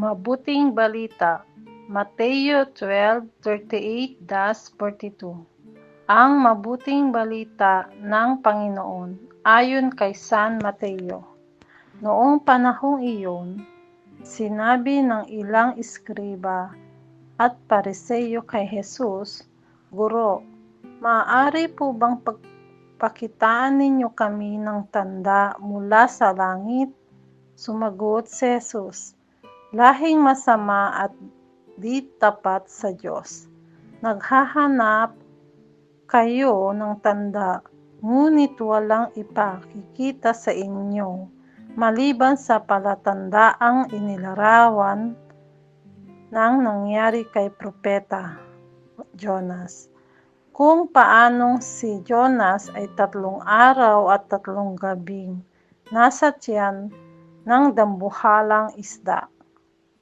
Mabuting balita, Mateo 12:38-42. Ang mabuting balita ng Panginoon ayon kay San Mateo. Noong panahong iyon, sinabi ng ilang iskriba at pariseyo kay Jesus, "Guro, maaari po bang pagpakitaan ninyo kami ng tanda mula sa langit?" Sumagot si Jesus, "Lahing masama at di tapat sa Diyos. Naghahanap kayo ng tanda, ngunit walang ipakikita sa inyo, maliban sa palatandaang inilarawan ng nangyari kay Propeta Jonas. Kung paanong si Jonas ay 3 araw at 3 gabing nasa tiyan ng dambuhalang isda,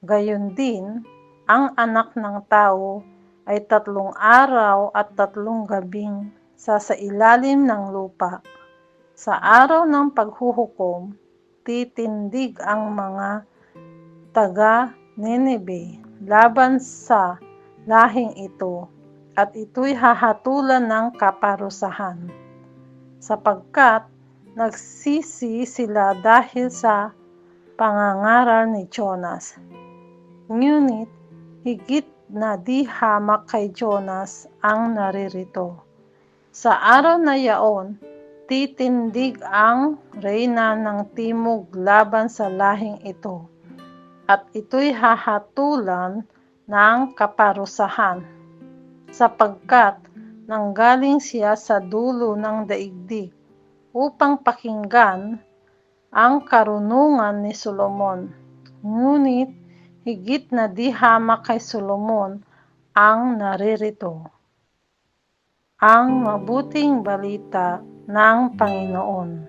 gayon din ang Anak ng Tao ay 3 araw at 3 gabing sa ilalim ng lupa. Sa araw ng paghuhukom, titindig ang mga taga-Nineve laban sa lahing ito, at ito'y hahatulan ng kaparusahan, sapagkat nagsisi sila dahil sa pangangaral ni Jonas. Ngunit higit na di hamak kay Jonas ang naririto. Sa araw na yaon, titindig ang reyna ng timog laban sa lahing ito, at ito'y hahatulan ng kaparusahan, sapagkat nanggaling siya sa dulo ng daigdig upang pakinggan ang karunungan ni Solomon. Ngunit higit na di hamak kay Solomon ang naririto. Ang mabuting balita ng Panginoon.